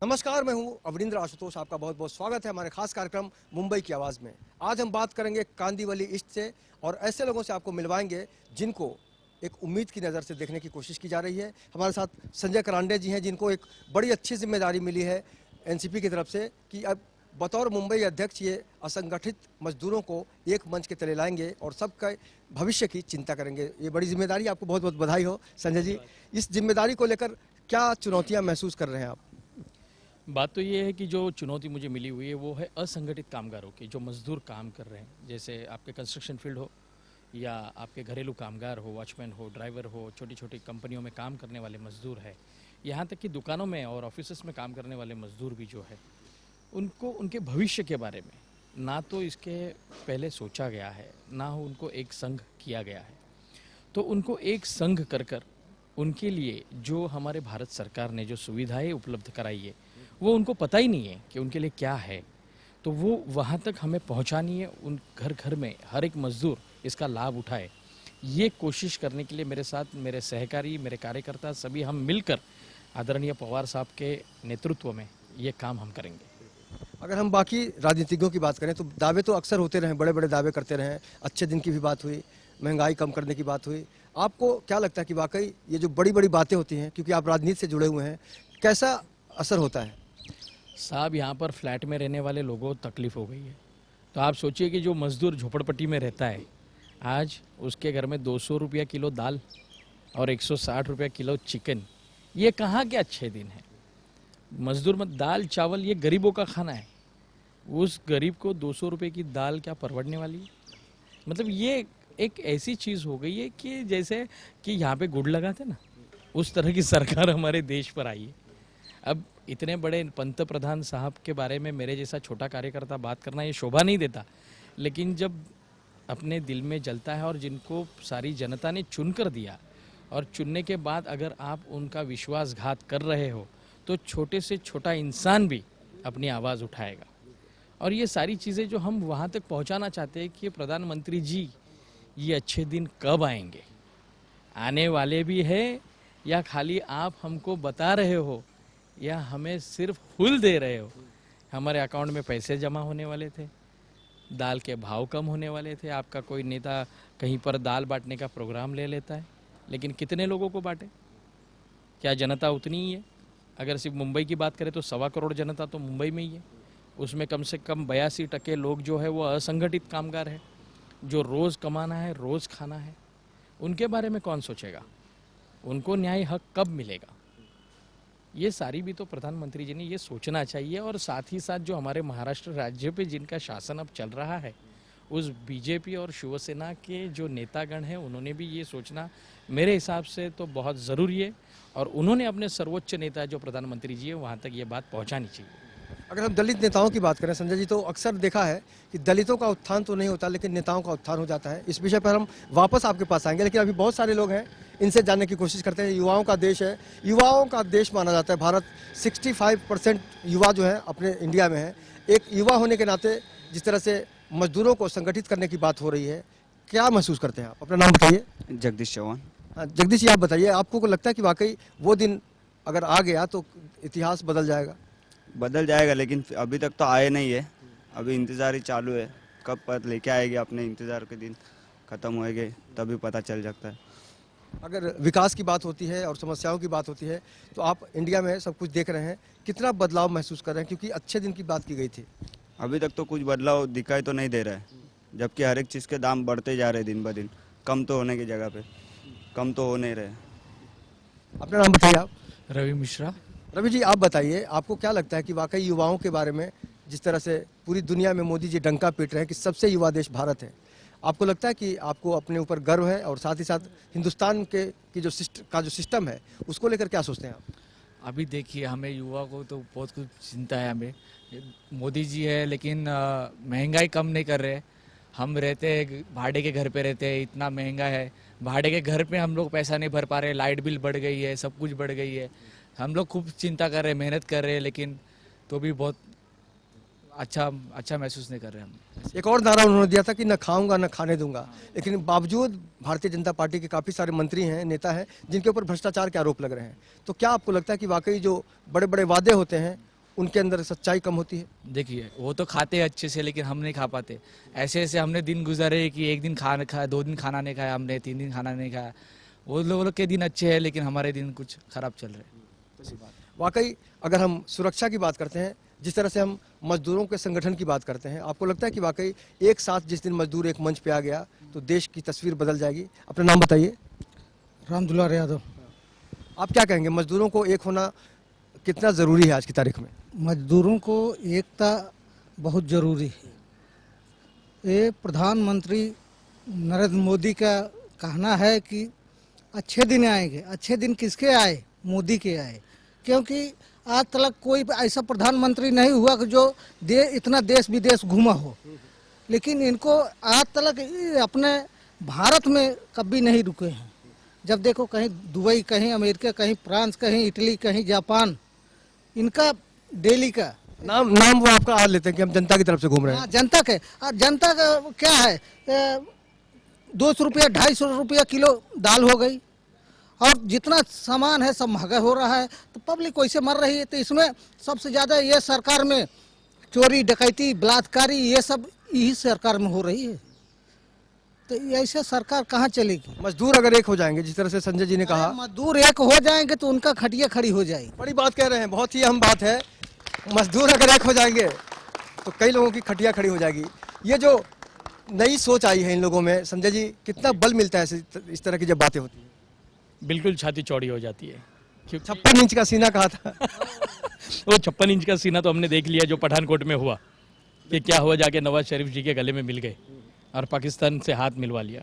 नमस्कार, मैं हूं अवनिंद्र आशुतोष। आपका बहुत बहुत स्वागत है हमारे खास कार्यक्रम मुंबई की आवाज़ में। आज हम बात करेंगे कांदिवली ईस्ट से और ऐसे लोगों से आपको मिलवाएंगे जिनको एक उम्मीद की नज़र से देखने की कोशिश की जा रही है। हमारे साथ संजय करांडे जी हैं, जिनको एक बड़ी अच्छी जिम्मेदारी मिली है एनसीपी की तरफ से कि अब बतौर मुंबई अध्यक्ष ये असंगठित मजदूरों को एक मंच के तले लाएंगे और सबका भविष्य की चिंता करेंगे। ये बड़ी जिम्मेदारी, आपको बहुत बहुत बधाई हो संजय जी। इस जिम्मेदारी को लेकर क्या चुनौतियाँ महसूस कर रहे हैं आप? बात तो ये है कि जो चुनौती मुझे मिली हुई है वो है असंगठित कामगारों की, जो मजदूर काम कर रहे हैं। जैसे आपके कंस्ट्रक्शन फील्ड हो या आपके घरेलू कामगार हो, वॉचमैन हो, ड्राइवर हो, छोटी छोटी कंपनियों में काम करने वाले मजदूर है, यहाँ तक कि दुकानों में और ऑफिस में काम करने वाले मजदूर भी जो है, उनको उनके भविष्य के बारे में ना तो इसके पहले सोचा गया है, ना हो उनको एक संघ किया गया है। तो उनको एक संघ कर कर उनके लिए जो हमारे भारत सरकार ने जो सुविधाएं उपलब्ध कराई है वो उनको पता ही नहीं है कि उनके लिए क्या है। तो वो वहाँ तक हमें पहुँचानी है, उन घर घर में हर एक मजदूर इसका लाभ उठाए। ये कोशिश करने के लिए मेरे साथ मेरे सहकारी, मेरे कार्यकर्ता सभी हम मिलकर आदरणीय पवार साहब के नेतृत्व में ये काम हम करेंगे। अगर हम बाकी राजनीतिज्ञों की बात करें तो दावे तो अक्सर होते रहे, बड़े बड़े दावे करते रहे। अच्छे दिन की भी बात हुई, महंगाई कम करने की बात हुई। आपको क्या लगता है कि वाकई ये जो बड़ी बड़ी बातें होती हैं, क्योंकि आप राजनीति से जुड़े हुए हैं, कैसा असर होता है? साहब, यहाँ पर फ्लैट में रहने वाले लोगों को तकलीफ़ हो गई है। तो आप सोचिए कि जो मज़दूर झोपड़पट्टी में रहता है, आज उसके घर में 200 रुपया किलो दाल और 160 रुपया किलो चिकन, ये कहाँ के अच्छे दिन हैं? मज़दूर में दाल चावल ये गरीबों का खाना है। उस गरीब को 200 रुपये की दाल क्या परवड़ने वाली है? मतलब ये एक ऐसी चीज़ हो गई है कि जैसे कि यहाँ पे गुड़ लगाते ना, उस तरह की सरकार हमारे देश पर आई है। अब इतने बड़े पंत प्रधान साहब के बारे में मेरे जैसा छोटा कार्यकर्ता बात करना ये शोभा नहीं देता, लेकिन जब अपने दिल में जलता है और जिनको सारी जनता ने चुन कर दिया और चुनने के बाद अगर आप उनका विश्वासघात कर रहे हो तो छोटे से छोटा इंसान भी अपनी आवाज़ उठाएगा। और ये सारी चीज़ें जो हम वहाँ तक पहुँचाना चाहते हैं कि प्रधानमंत्री जी ये अच्छे दिन कब आएंगे, आने वाले भी है या खाली आप हमको बता रहे हो या हमें सिर्फ फूल दे रहे हो। हमारे अकाउंट में पैसे जमा होने वाले थे, दाल के भाव कम होने वाले थे। आपका कोई नेता कहीं पर दाल बांटने का प्रोग्राम ले लेता है, लेकिन कितने लोगों को बांटे? क्या जनता उतनी ही है? अगर सिर्फ मुंबई की बात करें तो 1.25 करोड़ जनता तो मुंबई में ही है। उसमें कम से कम 82% लोग जो है वो असंगठित कामगार है, जो रोज़ कमाना है, रोज़ खाना है। उनके बारे में कौन सोचेगा? उनको न्याय हक कब मिलेगा? ये सारी भी तो प्रधानमंत्री जी ने ये सोचना चाहिए। और साथ ही साथ जो हमारे महाराष्ट्र राज्य पे जिनका शासन अब चल रहा है, उस बीजेपी और शिवसेना के जो नेतागण हैं, उन्होंने भी ये सोचना मेरे हिसाब से तो बहुत ज़रूरी है। और उन्होंने अपने सर्वोच्च नेता जो प्रधानमंत्री जी है वहाँ तक ये बात पहुँचानी चाहिए। अगर हम दलित नेताओं की बात करें संजय जी, तो अक्सर देखा है कि दलितों का उत्थान तो नहीं होता, लेकिन नेताओं का उत्थान हो जाता है। इस विषय पर हम वापस आपके पास आएंगे, लेकिन अभी बहुत सारे लोग हैं, इनसे जानने की कोशिश करते हैं। युवाओं का देश है, युवाओं का देश माना जाता है भारत। 65% युवा जो है अपने इंडिया में है। एक युवा होने के नाते जिस तरह से मजदूरों को संगठित करने की बात हो रही है, क्या महसूस करते हैं आप? अपना नाम बताइए। जगदीश चौहान। हाँ, जगदीश जी, आप बताइए, आपको को लगता है कि वाकई वो दिन अगर आ गया तो इतिहास बदल जाएगा? बदल जाएगा, लेकिन अभी तक तो आए नहीं है। अभी इंतज़ार ही चालू है, कब पता लेके आएगी। अपने इंतज़ार के दिन ख़त्म होएंगे तभी पता चल सकता है। अगर विकास की बात होती है और समस्याओं की बात होती है तो आप इंडिया में सब कुछ देख रहे हैं, कितना बदलाव महसूस कर रहे हैं? क्योंकि अच्छे दिन की बात की गई थी। अभी तक तो कुछ बदलाव दिखाई तो नहीं दे रहा है, जबकि हर एक चीज़ के दाम बढ़ते जा रहे हैं दिन ब दिन। कम तो होने की जगह पे कम तो हो नहीं रहे। अपना नाम बताइए आप। रवि मिश्रा। रवि जी, आप बताइए, आपको क्या लगता है कि वाकई युवाओं के बारे में जिस तरह से पूरी दुनिया में मोदी जी डंका पीट रहे हैं कि सबसे युवा देश भारत है, आपको लगता है कि आपको अपने ऊपर गर्व है? और साथ ही साथ हिंदुस्तान के की जो सिस्टम है उसको लेकर क्या सोचते हैं आप? अभी देखिए, हमें युवा को तो बहुत कुछ चिंता है। हमें मोदी जी है, लेकिन महंगाई कम नहीं कर रहे। हम रहते हैं भाड़े के घर पे रहते हैं, इतना महंगा है। भाड़े के घर पे हम लोग पैसा नहीं भर पा रहे, लाइट बिल बढ़ गई है, सब कुछ बढ़ गई है। हम लोग खूब चिंता कर रहे हैं, मेहनत कर रहे हैं, लेकिन तो भी बहुत अच्छा महसूस नहीं कर रहे हम। एक और नारा उन्होंने दिया था कि न खाऊंगा न खाने दूंगा, लेकिन बावजूद भारतीय जनता पार्टी के काफ़ी सारे मंत्री हैं, नेता हैं, जिनके ऊपर भ्रष्टाचार के आरोप लग रहे हैं। तो क्या आपको लगता है कि वाकई जो बड़े बड़े वादे होते हैं उनके अंदर सच्चाई कम होती है? देखिए वो तो खाते हैं अच्छे से, लेकिन हम नहीं खा पाते। ऐसे ऐसे हमने दिन गुजारे कि एक दिन खाना खाया, 2 दिन खाना नहीं खाया हमने, 3 दिन खाना नहीं खाया। वो लोग के दिन अच्छे हैं, लेकिन हमारे दिन कुछ खराब चल रहे हैं। वाकई अगर हम सुरक्षा की बात करते हैं, जिस तरह से हम मजदूरों के संगठन की बात करते हैं, आपको लगता है कि वाकई एक साथ जिस दिन मजदूर एक मंच पे आ गया तो देश की तस्वीर बदल जाएगी? अपना नाम बताइए। रामदुलार यादव। आप क्या कहेंगे, मजदूरों को एक होना कितना ज़रूरी है आज की तारीख में? मजदूरों को एकता बहुत ज़रूरी है। ये प्रधानमंत्री नरेंद्र मोदी का कहना है कि अच्छे दिन आएंगे। अच्छे दिन किसके आए? मोदी के आए। क्योंकि आज तक कोई ऐसा प्रधानमंत्री नहीं हुआ कि जो इतना देश विदेश घूमा हो, लेकिन इनको आज तक अपने भारत में कभी नहीं रुके हैं। जब देखो कहीं दुबई, कहीं अमेरिका, कहीं फ्रांस, कहीं इटली, कहीं जापान, इनका डेली का नाम वो आपका हाल लेते हैं कि हम जनता की तरफ से घूम रहे हैं। हाँ, जनता के। जनता का क्या है, 200 रुपया 250 रुपया किलो दाल हो गई, और जितना सामान है सब महंगा हो रहा है, तो पब्लिक वैसे मर रही है। तो इसमें सबसे ज़्यादा ये सरकार में चोरी डकैती बलात्कारी ये सब यही सरकार में हो रही है। तो ऐसे सरकार कहाँ चलेगी? मजदूर अगर एक हो जाएंगे, जिस तरह से संजय जी ने कहा, मजदूर एक हो जाएंगे तो उनका खटिया खड़ी हो जाएगी। बड़ी बात कह रहे हैं, बहुत ही अहम बात है। मजदूर अगर एक हो जाएंगे तो कई लोगों की खटिया खड़ी हो जाएगी। ये जो नई सोच आई है इन लोगों में, संजय जी, कितना बल मिलता है इस तरह की जब बातें होती हैं? बिल्कुल छाती चौड़ी हो जाती है। 56 इंच का सीना कहा था। वो 56 इंच का सीना तो हमने देख लिया जो पठानकोट में हुआ, कि क्या हुआ, जाके नवाज शरीफ जी के गले में मिल गए और पाकिस्तान से हाथ मिलवा लिया।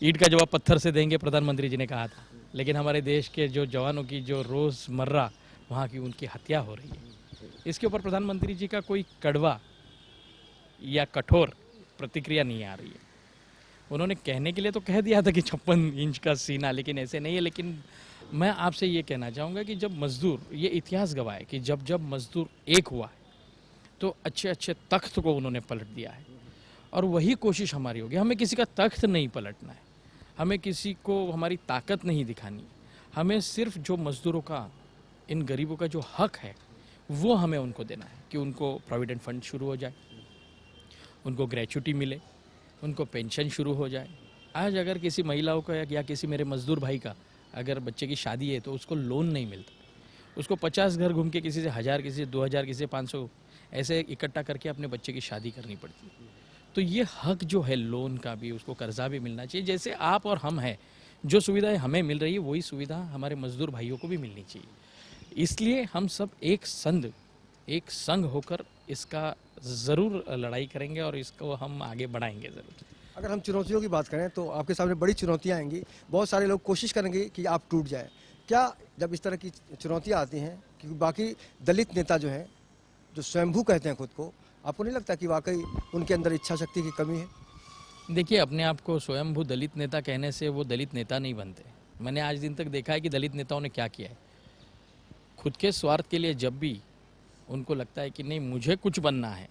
ईंट का जवाब पत्थर से देंगे, प्रधानमंत्री जी ने कहा था, लेकिन हमारे देश के जो जवानों की जो रोज़मर्रा वहाँ की उनकी हत्या हो रही है, इसके ऊपर प्रधानमंत्री जी का कोई कड़वा या कठोर प्रतिक्रिया नहीं आ रही है। उन्होंने कहने के लिए तो कह दिया था कि 56 इंच का सीना, लेकिन ऐसे नहीं है। लेकिन मैं आपसे ये कहना चाहूँगा कि जब मजदूर, ये इतिहास गवाह है कि जब जब मजदूर एक हुआ है तो अच्छे अच्छे तख्त को उन्होंने पलट दिया है, और वही कोशिश हमारी होगी। हमें किसी का तख्त नहीं पलटना है, हमें किसी को हमारी ताकत नहीं दिखानी, हमें सिर्फ जो मजदूरों का, इन गरीबों का जो हक है वो हमें उनको देना है कि उनको प्रोविडेंट फंड शुरू हो जाए, उनको ग्रेच्युटी मिले, उनको पेंशन शुरू हो जाए। आज अगर किसी महिलाओं का या किसी मेरे मजदूर भाई का अगर बच्चे की शादी है तो उसको लोन नहीं मिलता, उसको 50 घर घूम के किसी से 1000, किसी से 2000, किसी से 500 ऐसे इकट्ठा करके अपने बच्चे की शादी करनी पड़ती है। तो ये हक जो है लोन का भी, उसको कर्जा भी मिलना चाहिए। जैसे आप और हम हैं, जो सुविधाएं हमें मिल रही है वही सुविधा हमारे मजदूर भाइयों को भी मिलनी चाहिए। इसलिए हम सब एक संग होकर इसका ज़रूर लड़ाई करेंगे और इसको हम आगे बढ़ाएंगे ज़रूर। अगर हम चुनौतियों की बात करें तो आपके सामने बड़ी चुनौतियां आएंगी। बहुत सारे लोग कोशिश करेंगे कि आप टूट जाए। क्या जब इस तरह की चुनौतियां आती हैं, क्योंकि बाकी दलित नेता जो हैं, जो स्वयंभू कहते हैं खुद को, आपको नहीं लगता कि वाकई उनके अंदर इच्छा शक्ति की कमी है? देखिए, अपने आप को स्वयंभू दलित नेता कहने से वो दलित नेता नहीं बनते। मैंने आज दिन तक देखा है कि दलित नेताओं ने क्या किया है। खुद के स्वार्थ के लिए जब भी उनको लगता है कि नहीं मुझे कुछ बनना है,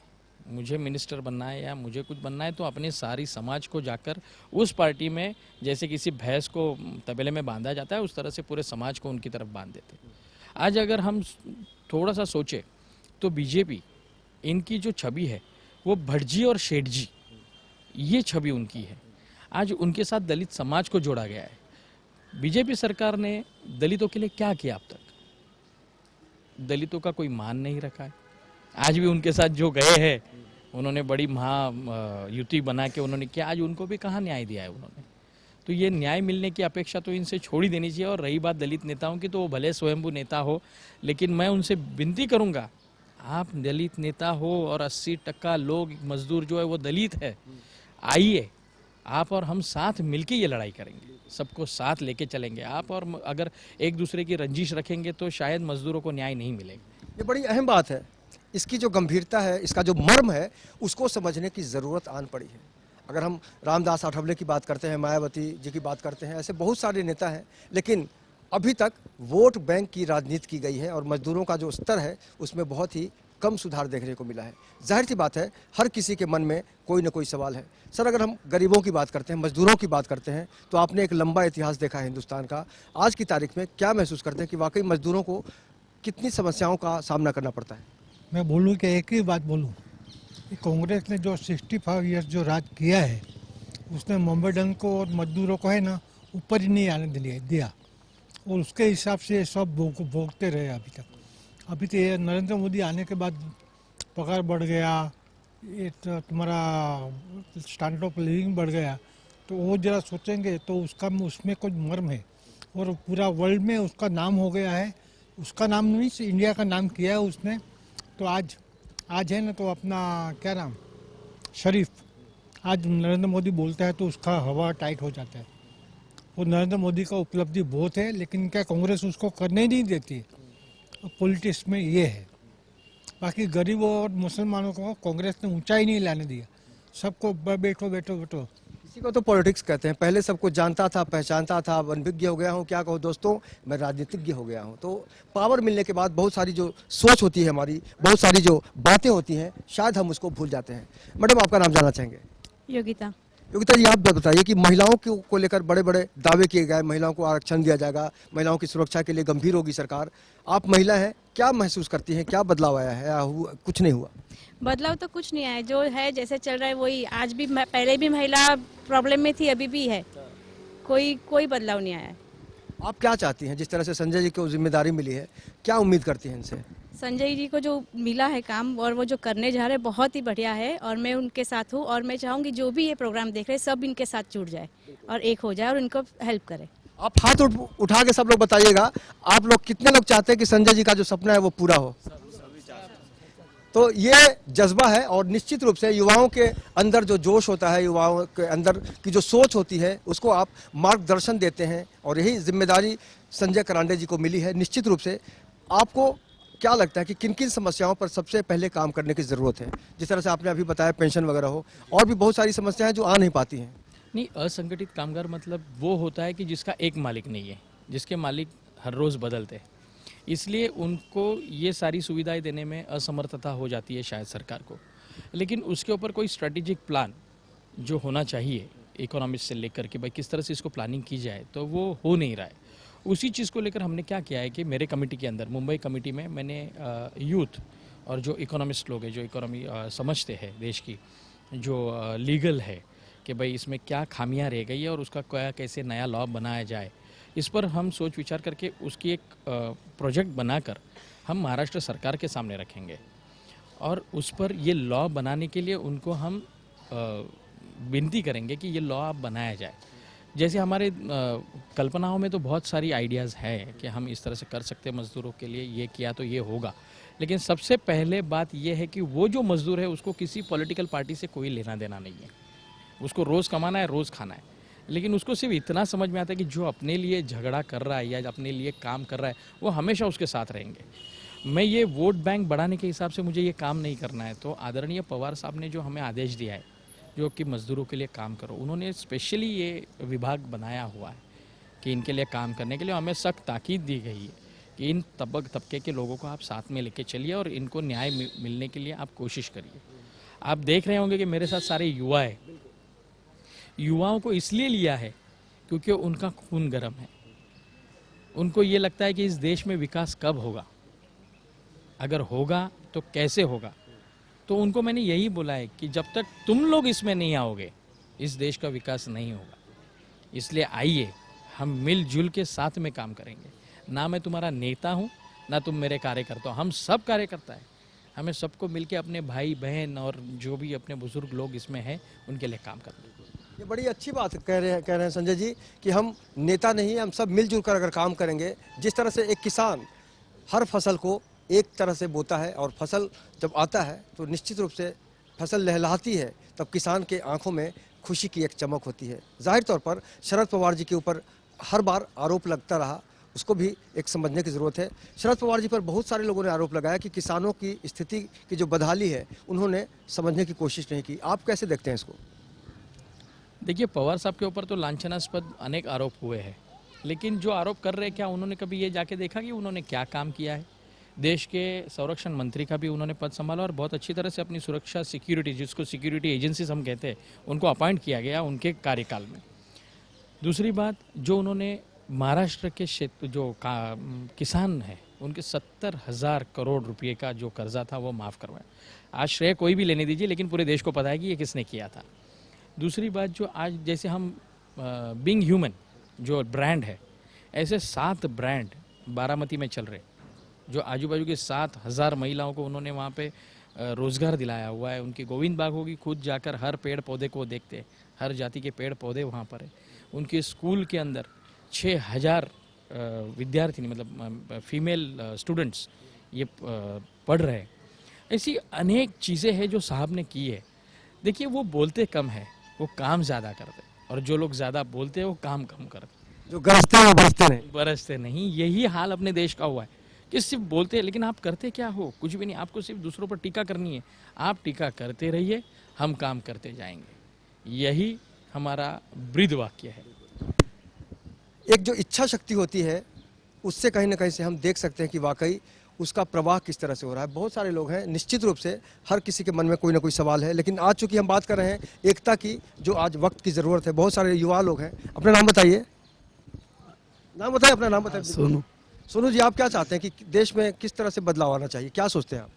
मुझे मिनिस्टर बनना है या मुझे कुछ बनना है, तो अपने सारी समाज को जाकर उस पार्टी में, जैसे किसी भैंस को तबेले में बांधा जाता है, उस तरह से पूरे समाज को उनकी तरफ बांध देते। आज अगर हम थोड़ा सा सोचें तो बीजेपी, इनकी जो छवि है वो भटजी और शेठजी, ये छवि उनकी है। आज उनके साथ दलित समाज को जोड़ा गया है। बीजेपी सरकार ने दलितों के लिए क्या किया अब तक? दलितों का कोई मान नहीं रखा है। आज भी उनके साथ जो गए हैं, उन्होंने बड़ी महा युति बना के उन्होंने किया, आज उनको भी कहाँ न्याय दिया है उन्होंने? तो ये न्याय मिलने की अपेक्षा तो इनसे छोड़ी देनी चाहिए। और रही बात दलित नेताओं की, तो वो भले स्वयंभू नेता हो, लेकिन मैं उनसे विनती करूंगा, आप दलित नेता हो और 80% लोग मजदूर जो है वो दलित है, आइए आप और हम साथ मिलके ये लड़ाई करेंगे, सबको साथ लेके चलेंगे। आप और अगर एक दूसरे की रंजिश रखेंगे तो शायद मजदूरों को न्याय नहीं मिलेगा। ये बड़ी अहम बात है। इसकी जो गंभीरता है, इसका जो मर्म है, उसको समझने की ज़रूरत आन पड़ी है। अगर हम रामदास आठवले की बात करते हैं, मायावती जी की बात करते हैं, ऐसे बहुत सारे नेता हैं, लेकिन अभी तक वोट बैंक की राजनीति की गई है और मजदूरों का जो स्तर है उसमें बहुत ही कम सुधार देखने को मिला है। जाहिर सी बात है, हर किसी के मन में कोई ना कोई सवाल है। सर, अगर हम गरीबों की बात करते हैं, मजदूरों की बात करते हैं, तो आपने एक लंबा इतिहास देखा है हिंदुस्तान का। आज की तारीख में क्या महसूस करते हैं कि वाकई मजदूरों को कितनी समस्याओं का सामना करना पड़ता है? मैं बोलूँ कि एक ही बात बोलूँ कि कांग्रेस ने जो 65 ईयर्स जो राज किया है उसने मुंबई डंग को और मजदूरों को है ना ऊपर ही नहीं आने दिया और उसके हिसाब से सब भोगते रहे अभी तक। अभी तो ये नरेंद्र मोदी आने के बाद पगार बढ़ गया, ये तो तुम्हारा स्टैंडर्ड ऑफ लिविंग बढ़ गया, तो वो जरा सोचेंगे तो उसमें कुछ मर्म है और पूरा वर्ल्ड में उसका नाम हो गया है। उसका नाम नहीं, इंडिया का नाम किया है उसने। तो आज है ना तो अपना क्या नाम शरीफ, आज नरेंद्र मोदी बोलता है तो उसका हवा टाइट हो जाता है। वो नरेंद्र मोदी का उपलब्धि बहुत है, लेकिन क्या कांग्रेस उसको करने ही नहीं देती है। पॉलिटिक्स में ये है। बाकी गरीबों और मुसलमानों को कांग्रेस ने ऊंचाई नहीं लाने दिया, सबको बैठो बैठो बैठो। इसी को तो पॉलिटिक्स कहते हैं। पहले सबको जानता था, पहचानता था, अनभिज्ञ हो गया हूँ, क्या कहूँ दोस्तों, मैं राजनीतिज्ञ हो गया हूँ। तो पावर मिलने के बाद बहुत सारी जो सोच होती है हमारी, बहुत सारी जो बातें होती हैं, शायद हम उसको भूल जाते हैं। मैडम, आपका नाम जानना चाहेंगे? योगिता। योगिता जी, आप बताइए कि महिलाओं को लेकर बड़े बड़े दावे किए गए, महिलाओं को आरक्षण दिया जाएगा, महिलाओं की सुरक्षा के लिए गंभीर होगी सरकार। आप महिला हैं, क्या महसूस करती हैं, क्या बदलाव आया है या कुछ नहीं हुआ? बदलाव तो कुछ नहीं आया, जो है जैसे चल रहा है वही। आज भी पहले भी महिला प्रॉब्लम में थी, अभी भी है, कोई बदलाव नहीं आया है। आप क्या चाहती हैं? जिस तरह से संजय जी को जिम्मेदारी मिली है, क्या उम्मीद करती हैं इनसे? संजय जी को जो मिला है काम और वो जो करने जा रहे हैं बहुत ही बढ़िया है और मैं उनके साथ हूँ। और मैं चाहूँगी जो भी ये प्रोग्राम देख रहे हैं सब इनके साथ जुड़ जाए और एक हो जाए और इनको हेल्प करे। आप हाथ उठा के सब लोग बताइएगा, आप लोग कितने लोग चाहते हैं कि संजय जी का जो सपना है वो पूरा हो? तो ये जज्बा है और निश्चित रूप से युवाओं के अंदर जो जोश होता है, युवाओं के अंदर की जो सोच होती है, उसको आप मार्गदर्शन देते हैं और यही जिम्मेदारी संजय करांडे जी को मिली है। निश्चित रूप से आपको क्या लगता है कि किन किन समस्याओं पर सबसे पहले काम करने की ज़रूरत है? जिस तरह से आपने अभी बताया पेंशन वगैरह हो, और भी बहुत सारी समस्याएं जो आ नहीं पाती हैं। नहीं, असंगठित कामगार मतलब वो होता है कि जिसका एक मालिक नहीं है, जिसके मालिक हर रोज़ बदलते हैं, इसलिए उनको ये सारी सुविधाएं देने में असमर्थता हो जाती है शायद सरकार को। लेकिन उसके ऊपर कोई स्ट्रेटेजिक प्लान जो होना चाहिए इकोनॉमिक्स से लेकर के भाई किस तरह से इसको प्लानिंग की जाए, तो वो हो नहीं रहा है। उसी चीज़ को लेकर हमने क्या किया है कि मेरे कमेटी के अंदर, मुंबई कमेटी में, मैंने यूथ और जो इकोनॉमिस्ट लोग हैं, जो इकोनॉमी समझते हैं देश की, जो लीगल है कि भाई इसमें क्या खामियां रह गई है और उसका क्या कैसे नया लॉ बनाया जाए, इस पर हम सोच विचार करके उसकी एक प्रोजेक्ट बनाकर हम महाराष्ट्र सरकार के सामने रखेंगे और उस पर ये लॉ बनाने के लिए उनको हम विनती करेंगे कि ये लॉ अब बनाया जाए। जैसे हमारे कल्पनाओं में तो बहुत सारी आइडियाज़ हैं कि हम इस तरह से कर सकते हैं मज़दूरों के लिए, ये किया तो ये होगा। लेकिन सबसे पहले बात यह है कि वो जो मज़दूर है उसको किसी पॉलिटिकल पार्टी से कोई लेना देना नहीं है। उसको रोज़ कमाना है, रोज़ खाना है। लेकिन उसको सिर्फ इतना समझ में आता है कि जो अपने लिए झगड़ा कर रहा है या अपने लिए काम कर रहा है वो हमेशा उसके साथ रहेंगे। मैं ये वोट बैंक बढ़ाने के हिसाब से मुझे ये काम नहीं करना है। तो आदरणीय पवार साहब ने जो हमें आदेश दिया है जो कि मज़दूरों के लिए काम करो, उन्होंने स्पेशली ये विभाग बनाया हुआ है कि इनके लिए काम करने के लिए हमें सख्त ताकीद दी गई है कि इन तबके के लोगों को आप साथ में लेके चलिए और इनको न्याय मिलने के लिए आप कोशिश करिए। आप देख रहे होंगे कि मेरे साथ सारे युवा है। युवाओं को इसलिए लिया है क्योंकि उनका खून गर्म है। उनको ये लगता है कि इस देश में विकास कब होगा, अगर होगा तो कैसे होगा। तो उनको मैंने यही बोला है कि जब तक तुम लोग इसमें नहीं आओगे इस देश का विकास नहीं होगा। इसलिए आइए हम मिलजुल के साथ में काम करेंगे। ना मैं तुम्हारा नेता हूँ ना तुम मेरे कार्यकर्ता हो, हम सब कार्यकर्ता हैं। हमें सबको मिलके अपने भाई बहन और जो भी अपने बुजुर्ग लोग इसमें हैं उनके लिए काम करना है। ये बड़ी अच्छी बात कह रहे हैं संजय जी कि हम नेता नहीं, हम सब मिलजुल कर अगर काम करेंगे। जिस तरह से एक किसान हर फसल को एक तरह से बोता है और फसल जब आता है तो निश्चित रूप से फसल लहलहाती है, तब किसान के आंखों में खुशी की एक चमक होती है। जाहिर तौर पर शरद पवार जी के ऊपर हर बार आरोप लगता रहा, उसको भी एक समझने की ज़रूरत है। शरद पवार जी पर बहुत सारे लोगों ने आरोप लगाया कि किसानों की स्थिति की जो बदहाली है उन्होंने समझने की कोशिश नहीं की। आप कैसे देखते हैं इसको? देखिए, पवार साहब के ऊपर तो लांछनास्पद अनेक आरोप हुए हैं, लेकिन जो आरोप कर रहे हैं क्या उन्होंने कभी ये जाके देखा कि उन्होंने क्या काम किया है? देश के संरक्षण मंत्री का भी उन्होंने पद संभाला और बहुत अच्छी तरह से अपनी सुरक्षा सिक्योरिटी, जिसको सिक्योरिटी एजेंसीज हम कहते हैं, उनको अपॉइंट किया गया उनके कार्यकाल में। दूसरी बात, जो उन्होंने महाराष्ट्र के क्षेत्र जो किसान है उनके 70,000 करोड़ रुपए का जो कर्जा था वो माफ़ करवाया। आज श्रेय कोई भी लेने दीजिए, लेकिन पूरे देश को पता है कि ये किसने किया था। दूसरी बात, जो आज जैसे हम बीइंग ह्यूमन जो ब्रांड है, ऐसे 7 ब्रांड बारामती में चल रहे, जो आजू बाजू के 7,000 महिलाओं को उन्होंने वहाँ पे रोज़गार दिलाया हुआ है। उनकी गोविंद बाग होगी, खुद जाकर हर पेड़ पौधे को देखते हैं, हर जाति के पेड़ पौधे वहाँ पर है। उनके स्कूल के अंदर 6,000 विद्यार्थी मतलब फीमेल स्टूडेंट्स ये पढ़ रहे हैं। ऐसी अनेक चीज़ें हैं जो साहब ने की है। देखिए, वो बोलते कम है, वो काम ज़्यादा करते, और जो लोग ज़्यादा बोलते हैं वो काम कम करते। जो गरजते हैं वो बरसते नहीं, यही हाल अपने देश का हुआ है कि सिर्फ बोलते हैं, लेकिन आप करते क्या हो? कुछ भी नहीं। आपको सिर्फ दूसरों पर टीका करनी है। आप टीका करते रहिए, हम काम करते जाएंगे। यही हमारा ब्रीद वाक्य है। एक जो इच्छा शक्ति होती है, उससे कहीं ना कहीं से हम देख सकते हैं कि वाकई उसका प्रवाह किस तरह से हो रहा है। बहुत सारे लोग हैं, निश्चित रूप से हर किसी के मन में कोई ना कोई सवाल है, लेकिन आज चूंकि हम बात कर रहे हैं एकता की, जो आज वक्त की ज़रूरत है। बहुत सारे युवा लोग हैं। अपना नाम बताइए। नाम बताइए, अपना नाम बताइए। सोनू। सोनू जी, आप क्या चाहते हैं कि देश में किस तरह से बदलाव आना चाहिए? क्या सोचते हैं आप?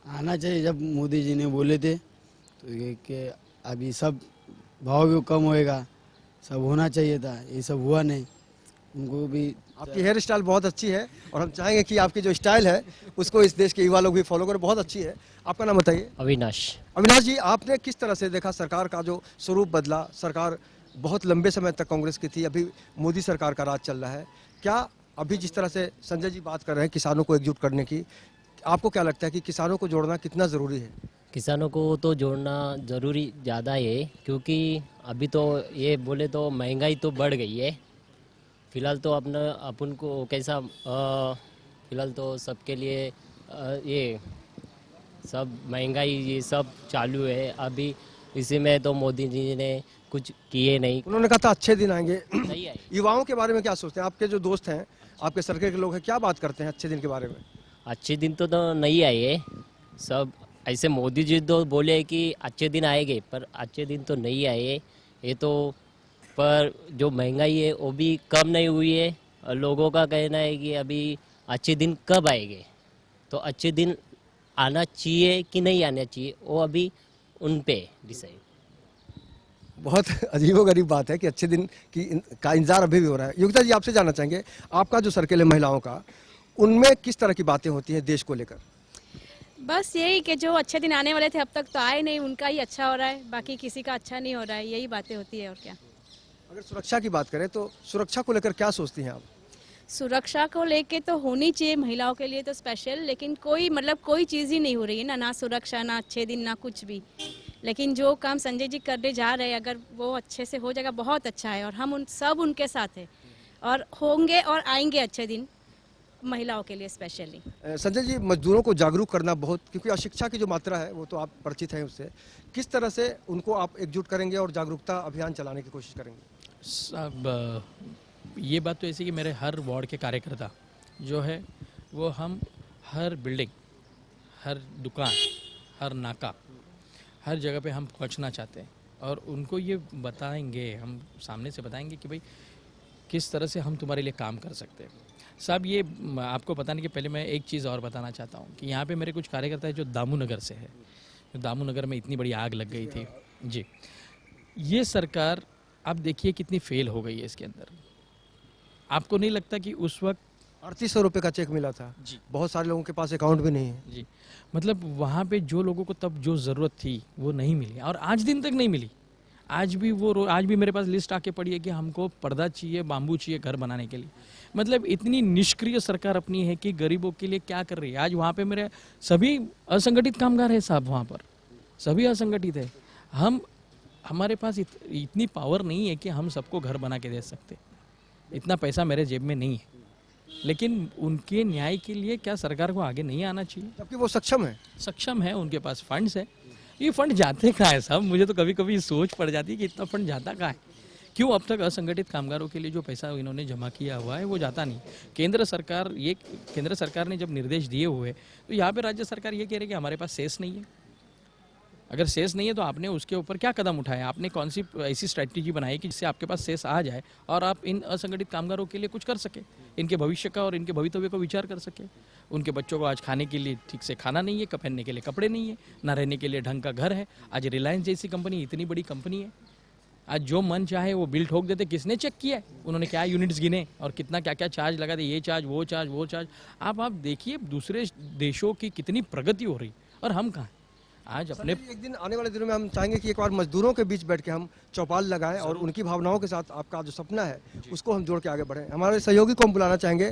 आना चाहिए। जब मोदी जी ने बोले थे तो ये कि अभी सब भाव भी कम होएगा, सब होना चाहिए था, ये सब हुआ नहीं। उनको भी आपकी हेयर स्टाइल बहुत अच्छी है, और हम चाहेंगे कि आपकी जो स्टाइल है उसको इस देश के युवा लोग भी फॉलो करें। बहुत अच्छी है। आपका नाम बताइए। अविनाश। अविनाश जी, आपने किस तरह से देखा सरकार का जो स्वरूप बदला? सरकार बहुत लंबे समय तक कांग्रेस की थी, अभी मोदी सरकार का राज चल रहा है। क्या अभी जिस तरह से संजय जी बात कर रहे हैं किसानों को एकजुट करने की, आपको क्या लगता है कि किसानों को जोड़ना कितना ज़रूरी है? किसानों को तो जोड़ना ज़रूरी ज़्यादा है, क्योंकि अभी तो ये बोले तो महंगाई तो बढ़ गई है। फिलहाल तो अपन को कैसा फिलहाल तो सबके लिए ये सब महंगाई ये सब चालू है अभी। इसी में तो मोदी जी ने कुछ किए नहीं। उन्होंने कहा था अच्छे दिन आएंगे। नहीं आए। युवाओं के बारे में क्या सोचते हैं? आपके जो दोस्त हैं, आपके सर्कल के लोग हैं, क्या बात करते हैं अच्छे दिन के बारे में? अच्छे दिन तो नहीं आए सब। ऐसे मोदी जी तो बोले कि अच्छे दिन आएंगे, पर अच्छे दिन तो नहीं आए। ये तो पर जो महंगाई है वो भी कम नहीं हुई है, और लोगों का कहना है कि अभी अच्छे दिन कब आएंगे। तो अच्छे दिन आना चाहिए कि नहीं आना चाहिए, वो अभी उन पे डिसाइड। बहुत अजीबोगरीब बात है कि अच्छे दिन का इंतजार अभी भी हो रहा है। योगिता जी, आपसे जानना चाहेंगे, आपका जो सर्कल है महिलाओं का, उनमें किस तरह की बातें होती हैं देश को लेकर? बस यही कि जो अच्छे दिन आने वाले थे अब तक तो आए नहीं, उनका ही अच्छा हो रहा है, बाकी किसी का अच्छा नहीं हो रहा है। यही बातें होती है और क्या। अगर सुरक्षा की बात करें तो सुरक्षा को लेकर क्या सोचती हैं आप? सुरक्षा को लेके तो होनी चाहिए महिलाओं के लिए तो स्पेशल, लेकिन कोई चीज़ ही नहीं हो रही है ना सुरक्षा, ना अच्छे दिन, ना कुछ भी। लेकिन जो काम संजय जी करने जा रहे हैं, अगर वो अच्छे से हो जाएगा बहुत अच्छा है, और हम उनके साथ हैं, और होंगे और आएंगे अच्छे दिन महिलाओं के लिए स्पेशली। संजय जी, मजदूरों को जागरूक करना बहुत, क्योंकि अशिक्षा की जो मात्रा है वो तो आप परिचित हैं उससे, किस तरह से उनको आप एकजुट करेंगे और जागरूकता अभियान चलाने की कोशिश करेंगे? सब ये बात तो ऐसी कि मेरे हर वार्ड के कार्यकर्ता जो है वो हम हर बिल्डिंग, हर दुकान, हर नाका, हर जगह पे हम पहुंचना चाहते हैं, और उनको ये बताएंगे, हम सामने से बताएंगे कि भाई किस तरह से हम तुम्हारे लिए काम कर सकते हैं। साहब, ये आपको बताने के पहले मैं एक चीज़ और बताना चाहता हूँ कि यहाँ पे मेरे कुछ कार्यकर्ता है जो दामूनगर से है। जो दामूनगर में इतनी बड़ी आग लग गई थी जी, ये सरकार आप देखिए कितनी फेल हो गई है इसके अंदर। आपको नहीं लगता कि उस वक्त 3800 रुपये का चेक मिला था जी, बहुत सारे लोगों के पास अकाउंट भी नहीं है जी, मतलब वहाँ पे जो लोगों को तब जो ज़रूरत थी वो नहीं मिली, और आज दिन तक नहीं मिली। आज भी मेरे पास लिस्ट आके पड़ी है कि हमको पर्दा चाहिए, बाम्बू चाहिए घर बनाने के लिए। मतलब इतनी निष्क्रिय सरकार अपनी है कि गरीबों के लिए क्या कर रही है। आज वहाँ पे मेरे सभी असंगठित कामगार है साहब, वहाँ पर सभी असंगठित है। हमारे पास इतनी पावर नहीं है कि हम सबको घर बना के दे सकते, इतना पैसा मेरे जेब में नहीं है। लेकिन उनके न्याय के लिए क्या सरकार को आगे नहीं आना चाहिए? जबकि वो सक्षम है, उनके पास फंड्स है। ये फंड जाते कहाँ है साहब? मुझे तो कभी कभी सोच पड़ जाती है कि इतना फंड जाता कहाँ है, क्यों अब तक असंगठित कामगारों के लिए जो पैसा इन्होंने जमा किया हुआ है वो जाता नहीं। केंद्र सरकार ने जब निर्देश दिए हुए तो यहाँ पे राज्य सरकार ये कह रही है कि हमारे पास शेष नहीं है। अगर सेस नहीं है तो आपने उसके ऊपर क्या कदम उठाया, आपने कौन सी ऐसी स्ट्रैटेजी बनाई कि जिससे आपके पास सेस आ जाए और आप इन असंगठित कामगारों के लिए कुछ कर सके, इनके भविष्य का और इनके भवितव्य को विचार कर सके। उनके बच्चों को आज खाने के लिए ठीक से खाना नहीं है, पहनने के लिए कपड़े नहीं है, ना रहने के लिए ढंग का घर है। आज रिलायंस जैसी कंपनी, इतनी बड़ी कंपनी है, आज जो मन चाहे वो बिल ठोक देते। किसने चेक किया है? उन्होंने क्या यूनिट्स गिने और कितना क्या क्या चार्ज लगा दे, ये चार्ज वो चार्ज वो चार्ज। आप देखिए दूसरे देशों की कितनी प्रगति हो रही और हम कहाँ आज अपने। एक दिन आने वाले दिनों में हम चाहेंगे कि एक बार मजदूरों के बीच बैठ के हम चौपाल लगाएं और उनकी भावनाओं के साथ आपका जो सपना है उसको हम जोड़ के आगे बढ़ें। हमारे सहयोगी को हम बुलाना चाहेंगे,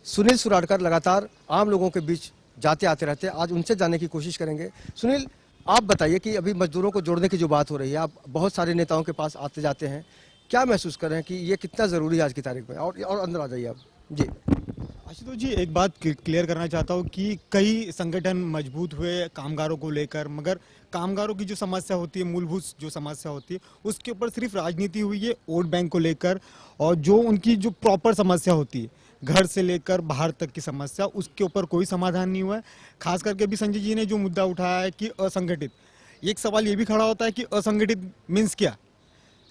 सुनील सुराडकर लगातार आम लोगों के बीच जाते आते रहते हैं, आज उनसे जानने की कोशिश करेंगे। सुनील, आप बताइए कि अभी मजदूरों को जोड़ने की जो बात हो रही है, आप बहुत सारे नेताओं के पास आते जाते हैं, क्या महसूस कर रहे हैं कि ये कितना ज़रूरी है आज की तारीख में? और अंदर आ जाइए आप जी। आशुतोष जी, एक बात क्लियर करना चाहता हूँ कि कई संगठन मजबूत हुए कामगारों को लेकर, मगर कामगारों की जो समस्या होती है, मूलभूत जो समस्या होती है, उसके ऊपर सिर्फ राजनीति हुई है वोट बैंक को लेकर, और जो उनकी जो प्रॉपर समस्या होती है घर से लेकर बाहर तक की समस्या, उसके ऊपर कोई समाधान नहीं हुआ है। खास करके भी संजय जी ने जो मुद्दा उठाया है कि असंगठित, एक सवाल ये भी खड़ा होता है कि असंगठित मीन्स क्या?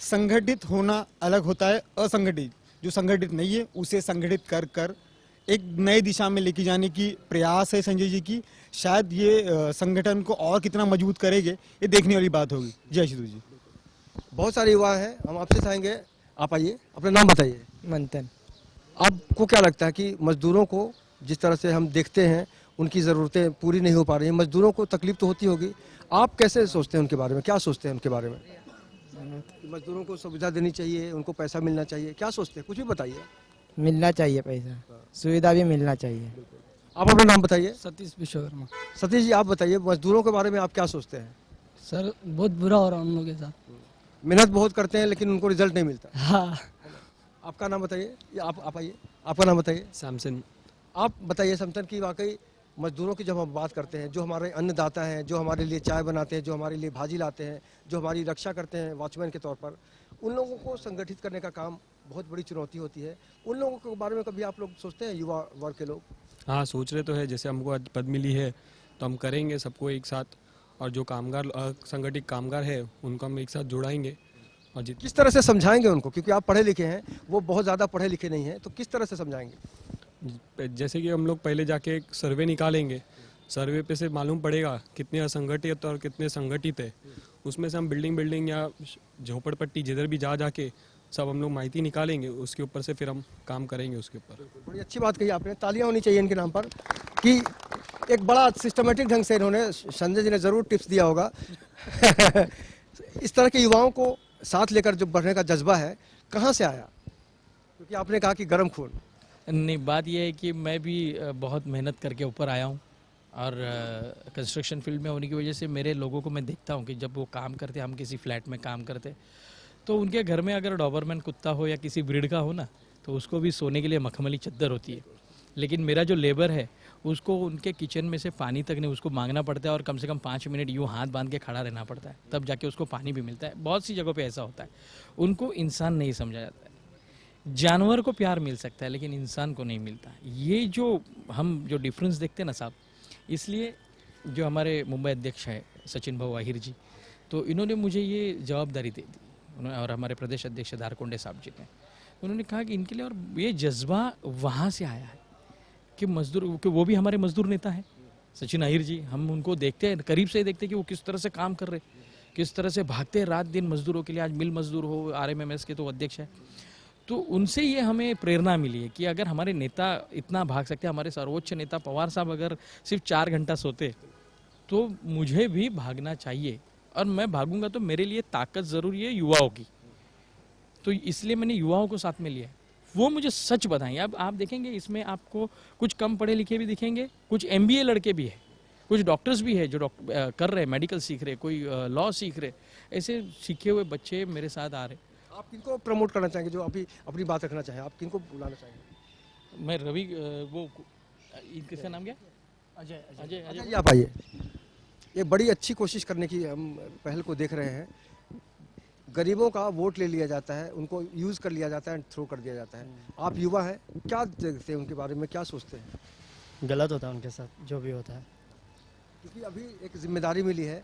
संगठित होना अलग होता है, असंगठित जो संगठित नहीं है उसे संगठित कर कर एक नई दिशा में लेके जाने की प्रयास है संजय जी की। शायद ये संगठन को और कितना मजबूत करेंगे, ये देखने वाली बात होगी। जय आशुतोष जी। बहुत सारे युवा हैं, हम आपसे चाहेंगे आप आइए, अपना नाम बताइए। मंथन। आपको क्या लगता है कि मजदूरों को जिस तरह से हम देखते हैं उनकी ज़रूरतें पूरी नहीं हो पा रही हैं, मजदूरों को तकलीफ तो होती होगी, आप कैसे सोचते हैं उनके बारे में, क्या सोचते हैं उनके बारे में? मजदूरों को सुविधा देनी चाहिए, उनको पैसा मिलना चाहिए, क्या सोचते हैं? कुछ भी बताइए। मिलना चाहिए पैसा, सुविधा भी मिलना चाहिए। आप अपना नाम बताइए। सतीश विश्वकर्मा। सतीश जी, आप बताइए मजदूरों के बारे में आप क्या सोचते हैं? सर बहुत बुरा हो रहा है उन लोगों के साथ, मेहनत बहुत करते हैं लेकिन उनको रिजल्ट नहीं मिलता। हाँ। आपका नाम बताइए, आप आइए, आपका नाम बताइए। सैमसन। आप बताइए समसन की वाकई मजदूरों की जब हम बात करते हैं, जो हमारे अन्नदाता हैं, जो हमारे लिए चाय बनाते हैं, जो हमारे लिए भाजी लाते हैं, जो हमारी रक्षा करते हैं वॉचमैन के तौर पर, उन लोगों को संगठित करने का काम बहुत बड़ी चुनौती होती है। उन लोगों के बारे में कभी आप लोग सोचते हैं, युवा वर्ग के लोग? हाँ, सोच रहे तो है। जैसे हमको आज पद मिली है तो हम करेंगे सबको एक साथ, और जो कामगार संगठित कामगार है उनको हम एक साथ जुड़ाएंगे। और किस तरह से समझाएंगे उनको, क्योंकि आप पढ़े लिखे हैं, वो बहुत ज़्यादा पढ़े लिखे नहीं हैं, तो किस तरह से समझाएंगे? जैसे कि हम लोग पहले जाके एक सर्वे निकालेंगे, सर्वे पे से मालूम पड़ेगा कितने असंगठित और कितने संगठित है। उसमें से हम बिल्डिंग या झोपड़पट्टी जिधर भी जाके सब हम लोग माहिती निकालेंगे, उसके ऊपर से फिर हम काम करेंगे उसके ऊपर। बड़ी अच्छी बात कही आपने, तालियां होनी चाहिए इनके नाम पर कि एक बड़ा सिस्टमेटिक ढंग से इन्होंने, संजय जी ने ज़रूर टिप्स दिया होगा। इस तरह के युवाओं को साथ लेकर जो बढ़ने का जज्बा है कहाँ से आया? क्योंकि आपने कहा कि गर्म खून। नहीं, बात यह है कि मैं भी बहुत मेहनत करके ऊपर आया हूँ, और कंस्ट्रक्शन फील्ड में होने की वजह से मेरे लोगों को मैं देखता हूँ कि जब वो काम करते, हम किसी फ्लैट में काम करते, तो उनके घर में अगर डॉबरमैन कुत्ता हो या किसी ब्रीड का हो ना, तो उसको भी सोने के लिए मखमली चद्दर होती है। लेकिन मेरा जो लेबर है उसको उनके किचन में से पानी तक नहीं, उसको मांगना पड़ता है और कम से कम 5 मिनट यूँ हाथ बांध के खड़ा रहना पड़ता है, तब जाके उसको पानी भी मिलता है। बहुत सी जगहों पे ऐसा होता है। उनको इंसान नहीं समझा जाता है। जानवर को प्यार मिल सकता है लेकिन इंसान को नहीं मिलता। ये जो हम जो डिफरेंस देखते हैं ना साहब, इसलिए जो हमारे मुंबई अध्यक्ष है सचिन भाऊ आहिर जी, तो इन्होंने मुझे ये जवाबदारी दे दी, और हमारे प्रदेश अध्यक्ष दारकोंडे साहब जी ने, उन्होंने कहा कि इनके लिए, और ये जज्बा वहाँ से आया है कि मजदूर, कि वो भी हमारे मजदूर नेता हैं सचिन आहिर जी। हम उनको देखते हैं, करीब से देखते हैं कि वो किस तरह से काम कर रहे, किस तरह से भागते हैं रात दिन मजदूरों के लिए। आज मिल मजदूर हो, RMMS के तो अध्यक्ष है, तो उनसे ये हमें प्रेरणा मिली है कि अगर हमारे नेता इतना भाग सकते हैं, हमारे सर्वोच्च नेता पवार साहब अगर सिर्फ 4 घंटा सोते, तो मुझे भी भागना चाहिए, और मैं भागूंगा तो मेरे लिए ताकत ज़रूरी है युवाओं की। तो इसलिए मैंने युवाओं को साथ में लिया, वो मुझे सच बताएं। अब आप देखेंगे इसमें आपको कुछ कम पढ़े लिखे भी दिखेंगे, कुछ MBA लड़के भी है, कुछ डॉक्टर्स भी है जो कर रहे हैं, मेडिकल सीख रहे, कोई लॉ सीख रहे, ऐसे सीखे हुए बच्चे मेरे साथ आ रहे। आप किनको प्रमोट करना चाहेंगे जो अभी अपनी बात रखना चाहें? आप किनको बुलाना चाहेंगे? मैं रवि, वो किसका नाम क्या? अजय। अजय अजय जी, आप आइए। ये बड़ी अच्छी कोशिश करने की हम पहल को देख रहे हैं। गरीबों का वोट ले लिया जाता है, उनको यूज़ कर लिया जाता है, थ्रो कर दिया जाता है। आप युवा हैं, क्या देखते हैं उनके बारे में, क्या सोचते हैं? गलत होता है उनके साथ जो भी होता है। क्योंकि अभी एक जिम्मेदारी मिली है